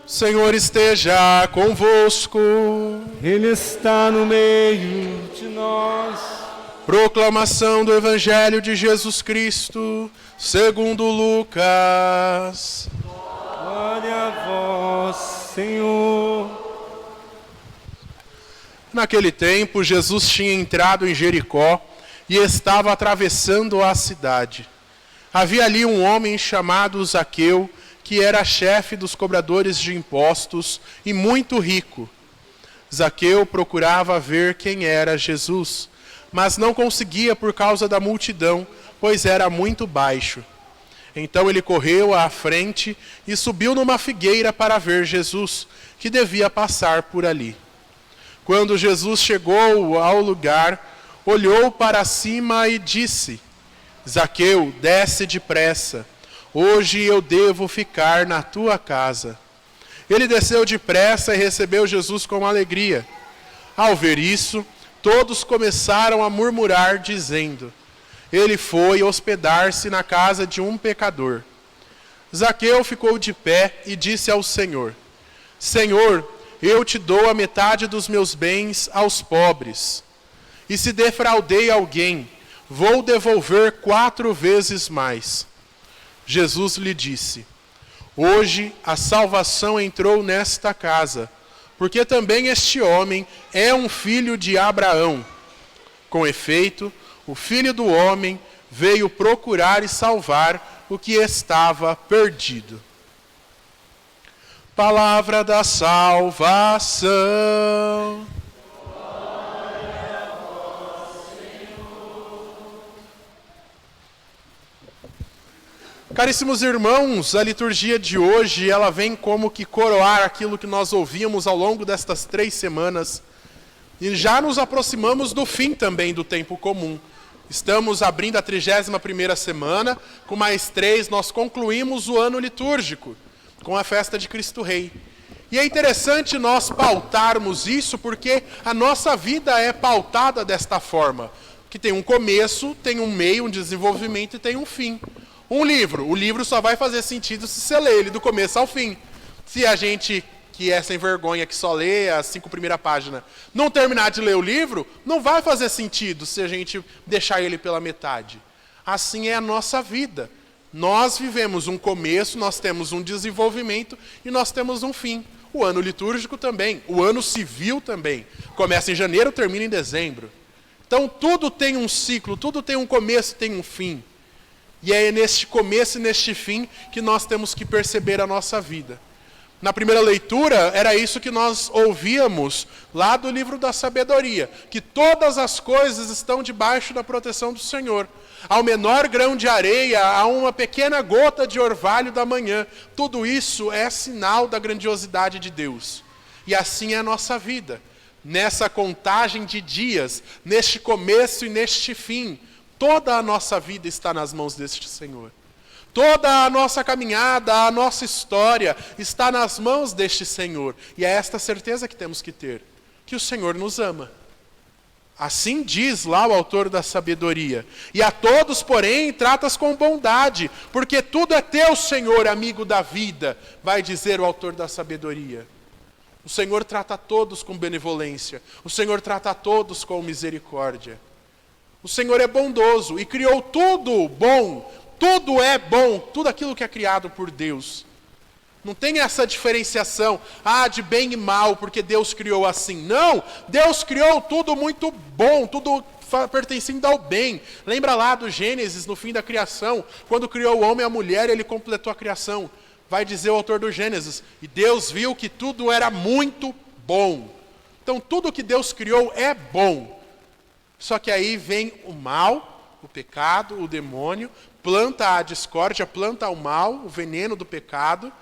O Senhor esteja convosco. Ele está no meio de nós. Proclamação do Evangelho de Jesus Cristo, segundo Lucas. Glória a vós, Senhor. Naquele tempo, Jesus tinha entrado em Jericó e estava atravessando a cidade. Havia ali um homem chamado Zaqueu, que era chefe dos cobradores de impostos e muito rico. Zaqueu procurava ver quem era Jesus, mas não conseguia por causa da multidão, pois era muito baixo. Então ele correu à frente e subiu numa figueira para ver Jesus, que devia passar por ali. Quando Jesus chegou ao lugar, olhou para cima e disse: Zaqueu, desce depressa. Hoje eu devo ficar na tua casa. Ele desceu depressa e recebeu Jesus com alegria. Ao ver isso, todos começaram a murmurar, dizendo: ele foi hospedar-se na casa de um pecador. Zaqueu ficou de pé e disse ao Senhor: Senhor, eu te dou a metade dos meus bens aos pobres. E se defraudei alguém, vou devolver 4 vezes mais. Jesus lhe disse: hoje a salvação entrou nesta casa, porque também este homem é um filho de Abraão. Com efeito, o Filho do Homem veio procurar e salvar o que estava perdido. Palavra da salvação. Caríssimos irmãos, a liturgia de hoje, ela vem como que coroar aquilo que nós ouvimos ao longo destas 3 semanas. E já nos aproximamos do fim também do tempo comum. Estamos abrindo a 31ª semana, com mais 3 nós concluímos o ano litúrgico, com a festa de Cristo Rei. E é interessante nós pautarmos isso, porque a nossa vida é pautada desta forma, que tem um começo, tem um meio, um desenvolvimento e tem um fim. O livro só vai fazer sentido se você ler ele do começo ao fim. Se a gente, que é sem vergonha, que só lê as 5 primeiras páginas, não terminar de ler o livro, não vai fazer sentido se a gente deixar ele pela metade. Assim é a nossa vida. Nós vivemos um começo, nós temos um desenvolvimento e nós temos um fim. O ano litúrgico também, o ano civil também. Começa em janeiro, termina em dezembro. Então tudo tem um ciclo, tudo tem um começo, tem um fim. E é neste começo e neste fim que nós temos que perceber a nossa vida. Na primeira leitura, era isso que nós ouvíamos lá do livro da sabedoria, que todas as coisas estão debaixo da proteção do Senhor. Ao menor grão de areia, a uma pequena gota de orvalho da manhã, tudo isso é sinal da grandiosidade de Deus. E assim é a nossa vida. Nessa contagem de dias, neste começo e neste fim, toda a nossa vida está nas mãos deste Senhor. Toda a nossa caminhada, a nossa história está nas mãos deste Senhor. E é esta certeza que temos que ter, que o Senhor nos ama. Assim diz lá o autor da sabedoria. E a todos, porém, tratas com bondade, porque tudo é teu, Senhor, amigo da vida, vai dizer o autor da sabedoria. O Senhor trata a todos com benevolência. O Senhor trata a todos com misericórdia. O Senhor é bondoso e criou tudo bom. Tudo é bom, tudo aquilo que é criado por Deus. Não tem essa diferenciação, de bem e mal, porque Deus criou assim. Não, Deus criou tudo muito bom, tudo pertencendo ao bem. Lembra lá do Gênesis, no fim da criação, quando criou o homem e a mulher, ele completou a criação. Vai dizer o autor do Gênesis, e Deus viu que tudo era muito bom. Então tudo que Deus criou é bom. Só que aí vem o mal, o pecado, o demônio, planta a discórdia, planta o mal, o veneno do pecado,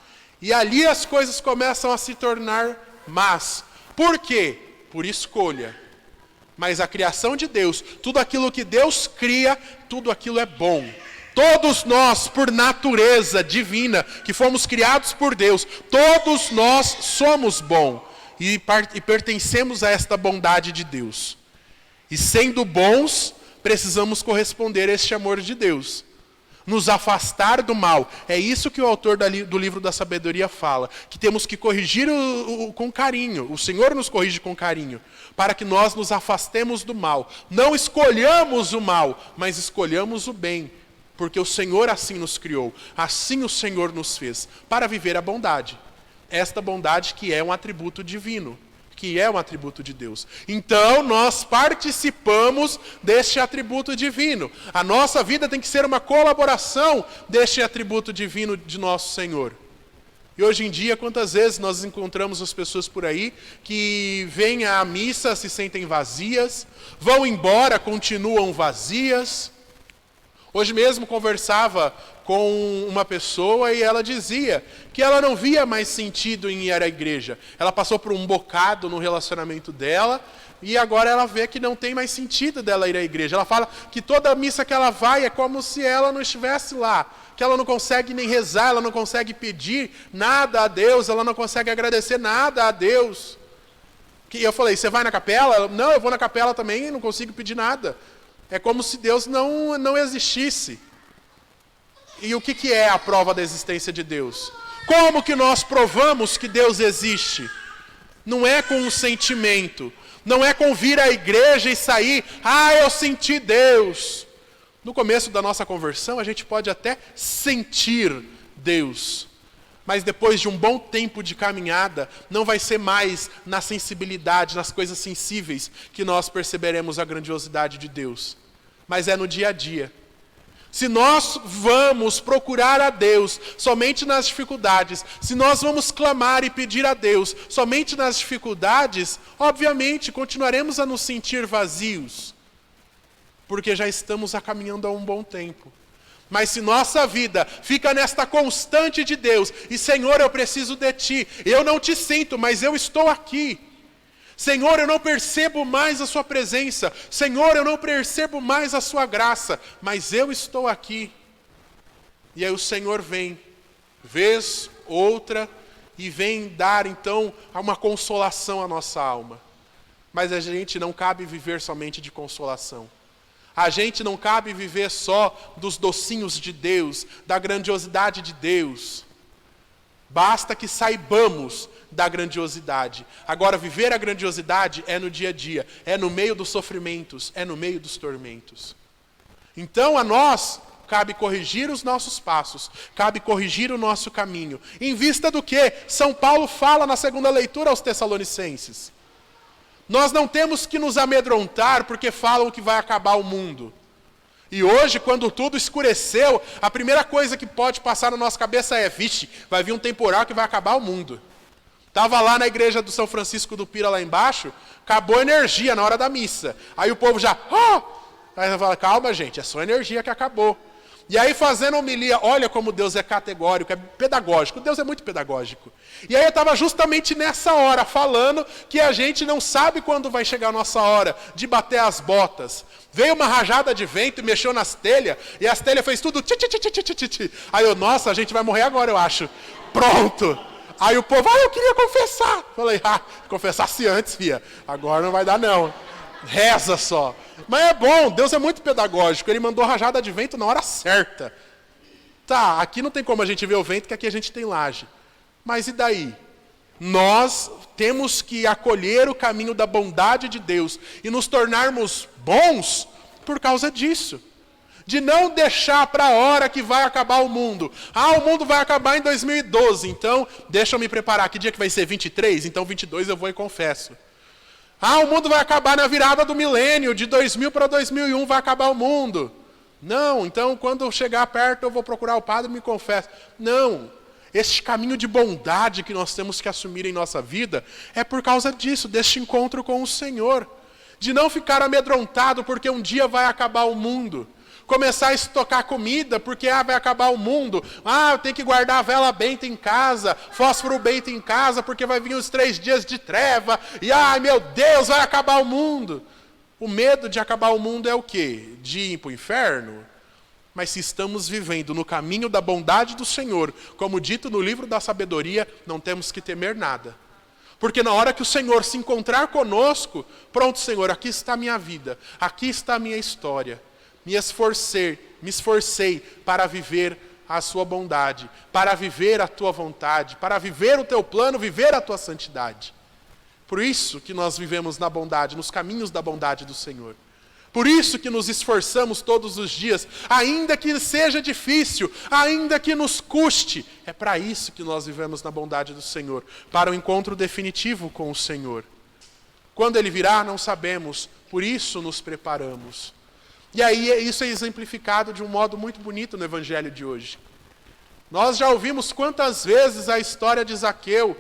e ali as coisas começam a se tornar más. Por quê? Por escolha. Mas a criação de Deus, tudo aquilo que Deus cria, tudo aquilo é bom. Todos nós, por natureza divina, que fomos criados por Deus, todos nós somos bons e pertencemos a esta bondade de Deus. E sendo bons, precisamos corresponder a este amor de Deus. nos afastar do mal. É isso que o autor do livro da sabedoria fala, que temos que corrigir com carinho. O Senhor nos corrige com carinho, para que nós nos afastemos do mal. Não escolhamos o mal, mas escolhamos o bem, porque o Senhor assim nos criou, assim o Senhor nos fez, para viver a bondade. Esta bondade que é um atributo divino, que é um atributo de Deus. Então, nós participamos deste atributo divino. A nossa vida tem que ser uma colaboração deste atributo divino de nosso Senhor. E hoje em dia, quantas vezes nós encontramos as pessoas por aí que vêm à missa, se sentem vazias, vão embora, continuam vazias. Hoje mesmo conversava com uma pessoa e ela dizia que ela não via mais sentido em ir à igreja. Ela passou por um bocado no relacionamento dela e agora ela vê que não tem mais sentido dela ir à igreja. Ela fala que toda missa que ela vai é como se ela não estivesse lá, que ela não consegue nem rezar, ela não consegue pedir nada a Deus, ela não consegue agradecer nada a Deus. E eu falei, você vai na capela? Ela, não, eu vou na capela também e não consigo pedir nada. É como se Deus não existisse. E o que é a prova da existência de Deus? Como que nós provamos que Deus existe? Não é com um sentimento, não é com vir à igreja e sair, eu senti Deus. No começo da nossa conversão, a gente pode até sentir Deus, mas depois de um bom tempo de caminhada, não vai ser mais na sensibilidade, nas coisas sensíveis, que nós perceberemos a grandiosidade de Deus, mas é no dia a dia. Se nós vamos procurar a Deus somente nas dificuldades, se nós vamos clamar e pedir a Deus somente nas dificuldades, obviamente continuaremos a nos sentir vazios, porque já estamos caminhando há um bom tempo. Mas se nossa vida fica nesta constante de Deus, e Senhor, eu preciso de Ti, eu não te sinto, mas eu estou aqui. Senhor, eu não percebo mais a sua presença. Senhor, eu não percebo mais a sua graça, mas eu estou aqui. E aí o Senhor vem, vez, outra, e vem dar então uma consolação à nossa alma. Mas a gente não cabe viver somente de consolação. A gente não cabe viver só dos docinhos de Deus, da grandiosidade de Deus. Basta que saibamos da grandiosidade. Agora, viver a grandiosidade é no dia a dia, é no meio dos sofrimentos, é no meio dos tormentos. Então, a nós cabe corrigir os nossos passos, cabe corrigir o nosso caminho. Em vista do que São Paulo fala na segunda leitura aos Tessalonicenses. Nós não temos que nos amedrontar porque falam que vai acabar o mundo. E hoje, quando tudo escureceu, a primeira coisa que pode passar na nossa cabeça é, vixe, vai vir um temporal que vai acabar o mundo. Estava lá na igreja do São Francisco do Pira, lá embaixo, acabou a energia na hora da missa. Aí o povo já, Aí você fala, calma gente, é só a energia que acabou. E aí fazendo homilia, olha como Deus é categórico, é pedagógico, Deus é muito pedagógico. E aí eu estava justamente nessa hora falando que a gente não sabe quando vai chegar a nossa hora de bater as botas. Veio uma rajada de vento e mexeu nas telhas, e as telhas fez tudo ti. Aí eu, nossa, a gente vai morrer agora, eu acho. Pronto. Aí o povo, eu queria confessar. Falei, confessasse antes, filha. Agora não vai dar não. Reza só. Mas é bom, Deus é muito pedagógico. Ele mandou rajada de vento na hora certa. Tá, aqui não tem como a gente ver o vento, que aqui a gente tem laje. Mas e daí? Nós temos que acolher o caminho da bondade de Deus e nos tornarmos bons por causa disso. De não deixar para a hora que vai acabar o mundo. O mundo vai acabar em 2012, então deixa eu me preparar. Que dia que vai ser? 23? Então 22 eu vou e confesso. O mundo vai acabar na virada do milênio, de 2000 para 2001 vai acabar o mundo. Não, então quando chegar perto eu vou procurar o padre e me confesso. Não, este caminho de bondade que nós temos que assumir em nossa vida é por causa disso, deste encontro com o Senhor. De não ficar amedrontado porque um dia vai acabar o mundo. Começar a estocar comida, porque vai acabar o mundo. Eu tenho que guardar a vela benta em casa, fósforo benta em casa, porque vai vir os 3 dias de treva. E, meu Deus, vai acabar o mundo. O medo de acabar o mundo é o quê? De ir para o inferno? Mas se estamos vivendo no caminho da bondade do Senhor, como dito no livro da sabedoria, não temos que temer nada. Porque na hora que o Senhor se encontrar conosco, pronto, Senhor, aqui está a minha vida, aqui está a minha história. Me esforcei, me esforcei para viver a sua bondade, para viver a tua vontade, para viver o teu plano, viver a tua santidade. Por isso que nós vivemos na bondade, nos caminhos da bondade do Senhor. Por isso que nos esforçamos todos os dias, ainda que seja difícil, ainda que nos custe. É para isso que nós vivemos na bondade do Senhor, para o encontro definitivo com o Senhor. Quando Ele virá, não sabemos, por isso nos preparamos. E aí isso é exemplificado de um modo muito bonito no Evangelho de hoje. Nós já ouvimos quantas vezes a história de Zaqueu.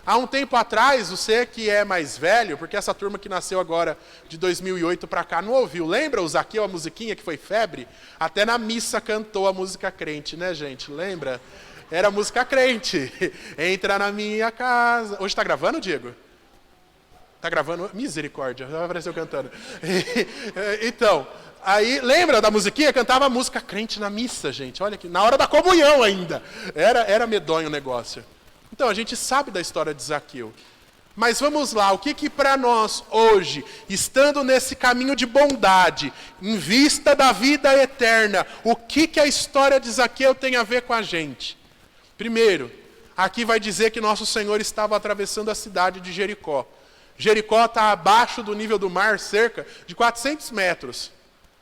Há um tempo atrás, você que é mais velho, porque essa turma que nasceu agora de 2008 para cá não ouviu. Lembra o Zaqueu, a musiquinha que foi febre? Até na missa cantou a música crente, né, gente? Lembra? Era música crente. Entra na minha casa. Hoje está gravando, Diego? Está gravando? Misericórdia, já apareceu cantando. Então, aí, lembra da musiquinha? Cantava a música crente na missa, gente. Olha aqui, na hora da comunhão ainda. Era medonho o negócio. Então, a gente sabe da história de Zaqueu. Mas vamos lá, o que para nós hoje, estando nesse caminho de bondade, em vista da vida eterna, o que a história de Zaqueu tem a ver com a gente? Primeiro, aqui vai dizer que nosso Senhor estava atravessando a cidade de Jericó. Jericó está abaixo do nível do mar, cerca de 400 metros.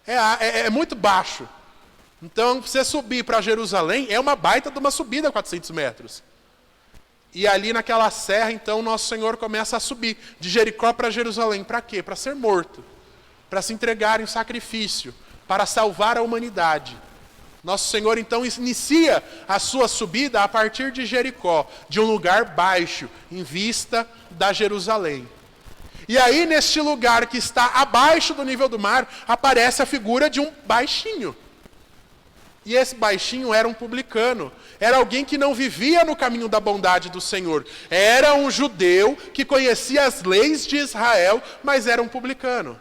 É muito baixo. Então, você subir para Jerusalém, é uma baita de uma subida a 400 metros. E ali naquela serra, então, nosso Senhor começa a subir de Jericó para Jerusalém. Para quê? Para ser morto. Para se entregar em sacrifício. Para salvar a humanidade. Nosso Senhor, então, inicia a sua subida a partir de Jericó, de um lugar baixo, em vista da Jerusalém. E aí, neste lugar que está abaixo do nível do mar, aparece a figura de um baixinho. E esse baixinho era um publicano. Era alguém que não vivia no caminho da bondade do Senhor. Era um judeu que conhecia as leis de Israel, mas era um publicano.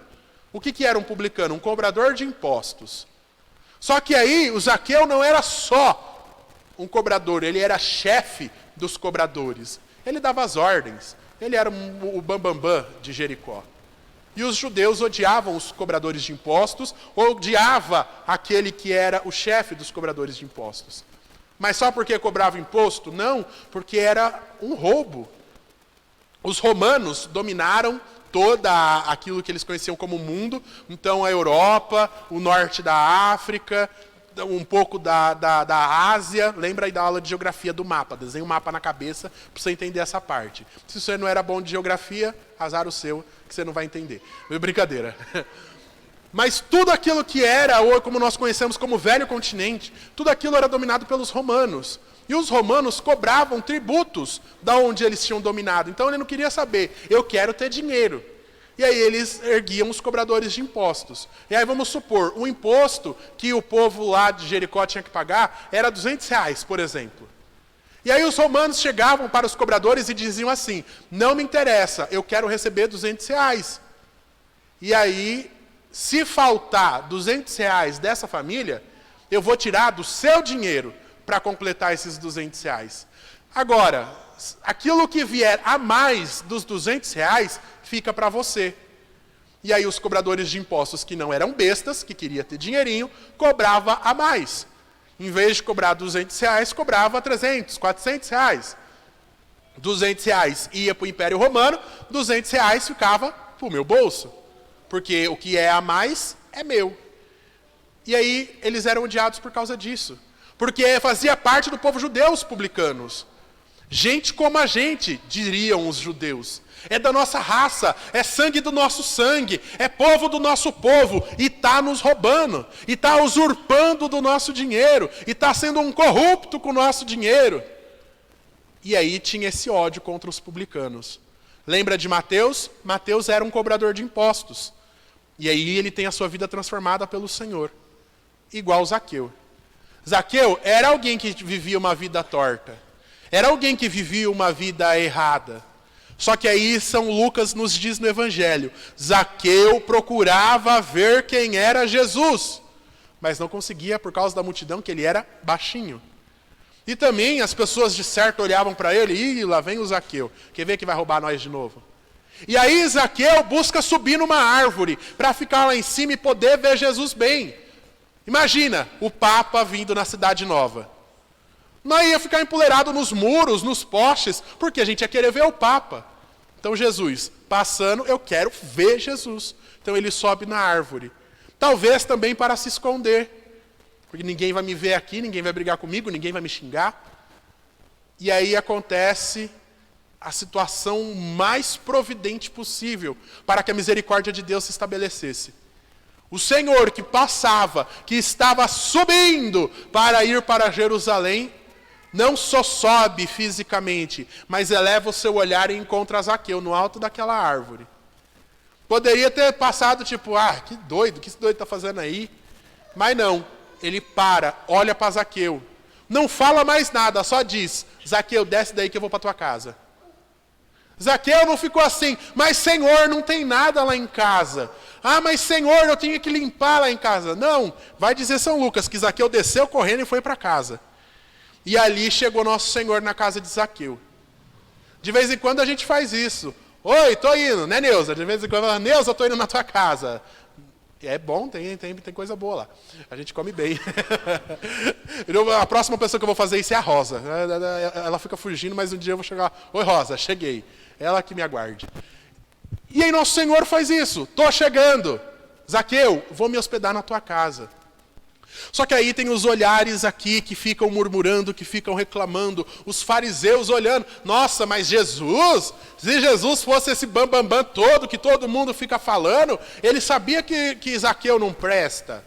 O que era um publicano? Um cobrador de impostos. Só que aí, o Zaqueu não era só um cobrador, ele era chefe dos cobradores. Ele dava as ordens. Ele era o bambambam de Jericó. E os judeus odiavam os cobradores de impostos, odiava aquele que era o chefe dos cobradores de impostos. Mas só porque cobrava imposto? Não, porque era um roubo. Os romanos dominaram toda aquilo que eles conheciam como mundo, então a Europa, o norte da África, um pouco da Ásia. Lembra aí da aula de geografia do mapa, desenha um mapa na cabeça para você entender essa parte. Se você não era bom de geografia, azar o seu, que você não vai entender. Brincadeira. Mas tudo aquilo que era, ou como nós conhecemos como Velho Continente, tudo aquilo era dominado pelos romanos. E os romanos cobravam tributos da onde eles tinham dominado. Então ele não queria saber, eu quero ter dinheiro. E aí eles erguiam os cobradores de impostos. E aí vamos supor, o imposto que o povo lá de Jericó tinha que pagar era R$200, por exemplo. E aí os romanos chegavam para os cobradores e diziam assim, não me interessa, eu quero receber R$200. E aí, se faltar R$200 dessa família, eu vou tirar do seu dinheiro para completar esses R$200. Agora, aquilo que vier a mais dos R$200 fica para você. E aí os cobradores de impostos que não eram bestas, que queria ter dinheirinho, cobrava a mais. Em vez de cobrar R$200, cobrava R$300, R$400. R$200 ia para o Império Romano, R$200 ficava para o meu bolso. Porque o que é a mais é meu. E aí eles eram odiados por causa disso. Porque fazia parte do povo judeu os publicanos. Gente como a gente, diriam os judeus. É da nossa raça, é sangue do nosso sangue, é povo do nosso povo, e está nos roubando, e está usurpando do nosso dinheiro, e está sendo um corrupto com o nosso dinheiro. E aí tinha esse ódio contra os publicanos. Lembra de Mateus? Mateus era um cobrador de impostos. E aí ele tem a sua vida transformada pelo Senhor. Igual Zaqueu. Zaqueu era alguém que vivia uma vida torta. Era alguém que vivia uma vida errada. Só que aí São Lucas nos diz no Evangelho, Zaqueu procurava ver quem era Jesus, mas não conseguia por causa da multidão, que ele era baixinho. E também as pessoas de certo olhavam para ele, e lá vem o Zaqueu, quer ver que vai roubar nós de novo? E aí Zaqueu busca subir numa árvore, para ficar lá em cima e poder ver Jesus bem. Imagina o Papa vindo na Cidade Nova. Nós ia ficar empoleirado nos muros, nos postes, porque a gente ia querer ver o Papa. Então Jesus, passando, eu quero ver Jesus. Então ele sobe na árvore. Talvez também para se esconder. Porque ninguém vai me ver aqui, ninguém vai brigar comigo, ninguém vai me xingar. E aí acontece a situação mais providente possível para que a misericórdia de Deus se estabelecesse. O Senhor que passava, que estava subindo para ir para Jerusalém, não só sobe fisicamente, mas eleva o seu olhar e encontra Zaqueu no alto daquela árvore. Poderia ter passado tipo, que doido, o que esse doido está fazendo aí? Mas não, ele para, olha para Zaqueu. Não fala mais nada, só diz, Zaqueu, desce daí que eu vou para tua casa. Zaqueu não ficou assim, mas Senhor, não tem nada lá em casa. Mas Senhor, eu tinha que limpar lá em casa. Não, vai dizer São Lucas que Zaqueu desceu correndo e foi para casa. E ali chegou nosso Senhor na casa de Zaqueu. De vez em quando a gente faz isso. Oi, tô indo, né, Neuza? De vez em quando, Neuza, eu tô indo na tua casa. É bom, tem coisa boa lá. A gente come bem. A próxima pessoa que eu vou fazer isso é a Rosa. Ela fica fugindo, mas um dia eu vou chegar. Oi, Rosa, cheguei. Ela que me aguarde. E aí nosso Senhor faz isso. Tô chegando. Zaqueu, vou me hospedar na tua casa. Só que aí tem os olhares aqui que ficam murmurando, que ficam reclamando, os fariseus olhando. Nossa, mas Jesus, se Jesus fosse esse bambambam todo, que todo mundo fica falando, ele sabia que Zaqueu não presta.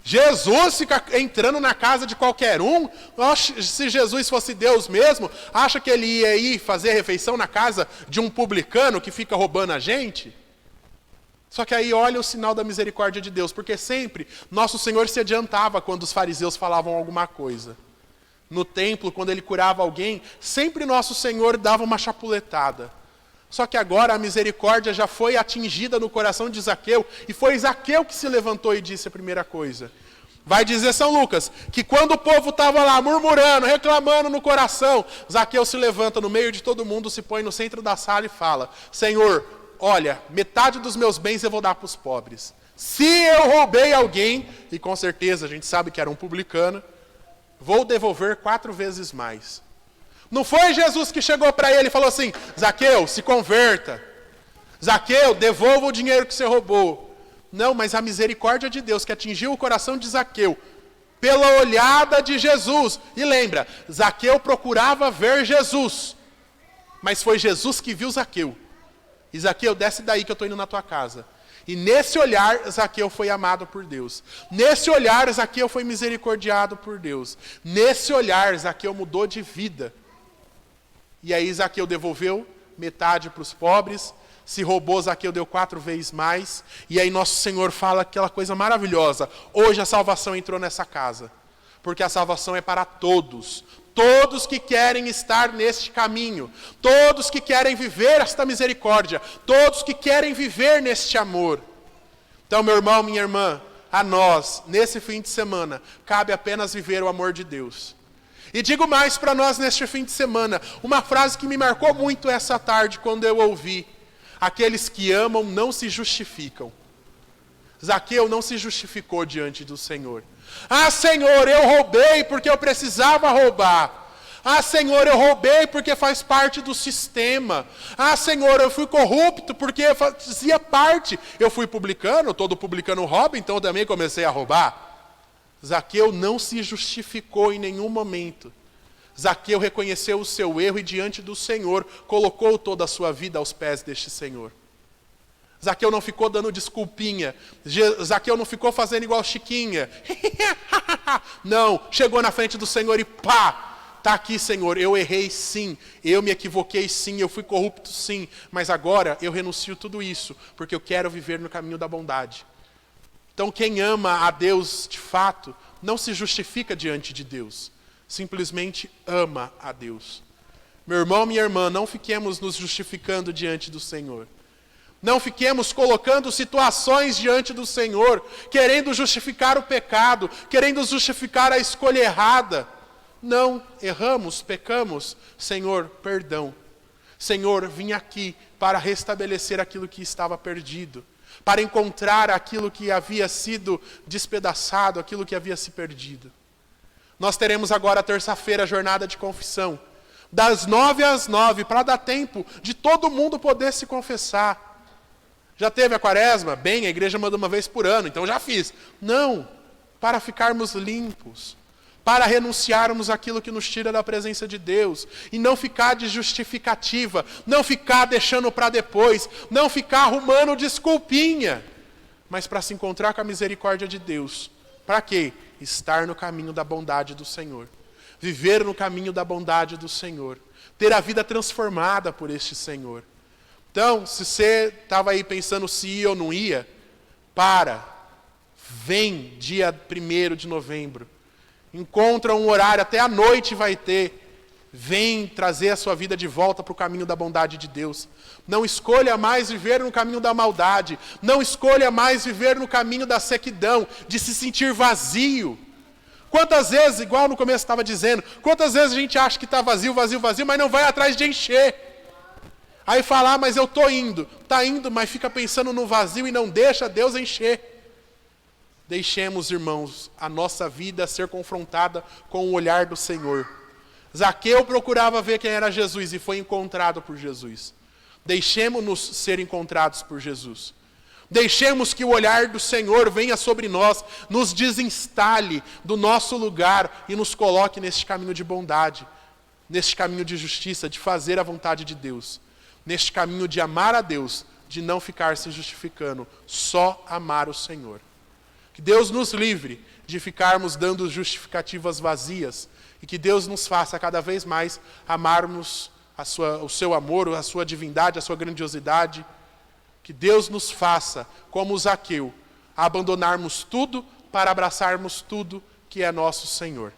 Jesus fica entrando na casa de qualquer um. Nossa, se Jesus fosse Deus mesmo, acha que ele ia ir fazer refeição na casa de um publicano que fica roubando a gente? Só que aí olha o sinal da misericórdia de Deus, porque sempre nosso Senhor se adiantava quando os fariseus falavam alguma coisa. No templo, quando ele curava alguém, sempre nosso Senhor dava uma chapuletada. Só que agora a misericórdia já foi atingida no coração de Zaqueu, e foi Zaqueu que se levantou e disse a primeira coisa. Vai dizer São Lucas, que quando o povo estava lá murmurando, reclamando no coração, Zaqueu se levanta no meio de todo mundo, se põe no centro da sala e fala, Senhor, olha, metade dos meus bens eu vou dar para os pobres. Se eu roubei alguém, e com certeza a gente sabe que era um publicano, vou devolver 4 vezes mais. Não foi Jesus que chegou para ele e falou assim, Zaqueu, se converta. Zaqueu, devolva o dinheiro que você roubou. Não, mas a misericórdia de Deus que atingiu o coração de Zaqueu, pela olhada de Jesus. E lembra, Zaqueu procurava ver Jesus, mas foi Jesus que viu Zaqueu. E Zaqueu, desce daí que eu estou indo na tua casa. E nesse olhar, Zaqueu foi amado por Deus. Nesse olhar, Zaqueu foi misericordiado por Deus. Nesse olhar, Zaqueu mudou de vida. E aí Zaqueu devolveu metade para os pobres. Se roubou, Zaqueu deu 4 vezes mais. E aí nosso Senhor fala aquela coisa maravilhosa. Hoje a salvação entrou nessa casa. Porque a salvação é para todos. Todos que querem estar neste caminho, todos que querem viver esta misericórdia, todos que querem viver neste amor. Então, meu irmão, minha irmã, a nós, nesse fim de semana, cabe apenas viver o amor de Deus. E digo mais para nós neste fim de semana, uma frase que me marcou muito essa tarde quando eu ouvi. Aqueles que amam não se justificam. Zaqueu não se justificou diante do Senhor. Senhor, eu roubei porque eu precisava roubar. Senhor, eu roubei porque faz parte do sistema. Senhor, eu fui corrupto porque fazia parte. Eu fui publicano, todo publicano rouba, então eu também comecei a roubar. Zaqueu não se justificou em nenhum momento. Zaqueu reconheceu o seu erro e diante do Senhor colocou toda a sua vida aos pés deste Senhor. Zaqueu não ficou dando desculpinha. Zaqueu não ficou fazendo igual Chiquinha. Não, chegou na frente do Senhor e pá! Está aqui, Senhor, eu errei sim, eu me equivoquei sim, eu fui corrupto sim, mas agora eu renuncio tudo isso, porque eu quero viver no caminho da bondade. Então quem ama a Deus de fato, não se justifica diante de Deus, simplesmente ama a Deus. Meu irmão, minha irmã, não fiquemos nos justificando diante do Senhor. Não fiquemos colocando situações diante do Senhor, querendo justificar o pecado, querendo justificar a escolha errada. Não, erramos, pecamos. Senhor, perdão. Senhor, vim aqui para restabelecer aquilo que estava perdido, para encontrar aquilo que havia sido despedaçado, aquilo que havia se perdido. Nós teremos agora terça-feira a jornada de confissão, das 9 às 9, para dar tempo de todo mundo poder se confessar. Já teve a quaresma? Bem, a igreja manda uma vez por ano, então já fiz. Não, para ficarmos limpos, para renunciarmos aquilo que nos tira da presença de Deus, e não ficar de justificativa, não ficar deixando para depois, não ficar arrumando desculpinha, mas para se encontrar com a misericórdia de Deus. Para quê? Estar no caminho da bondade do Senhor. Viver no caminho da bondade do Senhor. Ter a vida transformada por este Senhor. Então, se você estava aí pensando se ia ou não ia, vem dia 1º de novembro. Encontra um horário, até à noite vai ter. Vem trazer a sua vida de volta para o caminho da bondade de Deus. Não escolha mais viver no caminho da maldade. Não escolha mais viver no caminho da sequidão, de se sentir vazio. Quantas vezes, igual no começo estava dizendo, quantas vezes a gente acha que está vazio, mas não vai atrás de encher. Aí fala, mas eu estou indo. Está indo, mas fica pensando no vazio e não deixa Deus encher. Deixemos, irmãos, a nossa vida ser confrontada com o olhar do Senhor. Zaqueu procurava ver quem era Jesus e foi encontrado por Jesus. Deixemos-nos ser encontrados por Jesus. Deixemos que o olhar do Senhor venha sobre nós, nos desinstale do nosso lugar e nos coloque neste caminho de bondade, neste caminho de justiça, de fazer a vontade de Deus, neste caminho de amar a Deus, de não ficar se justificando, só amar o Senhor. Que Deus nos livre de ficarmos dando justificativas vazias e que Deus nos faça cada vez mais amarmos o seu amor, a sua divindade, a sua grandiosidade. Que Deus nos faça, como Zaqueu, abandonarmos tudo para abraçarmos tudo que é nosso Senhor.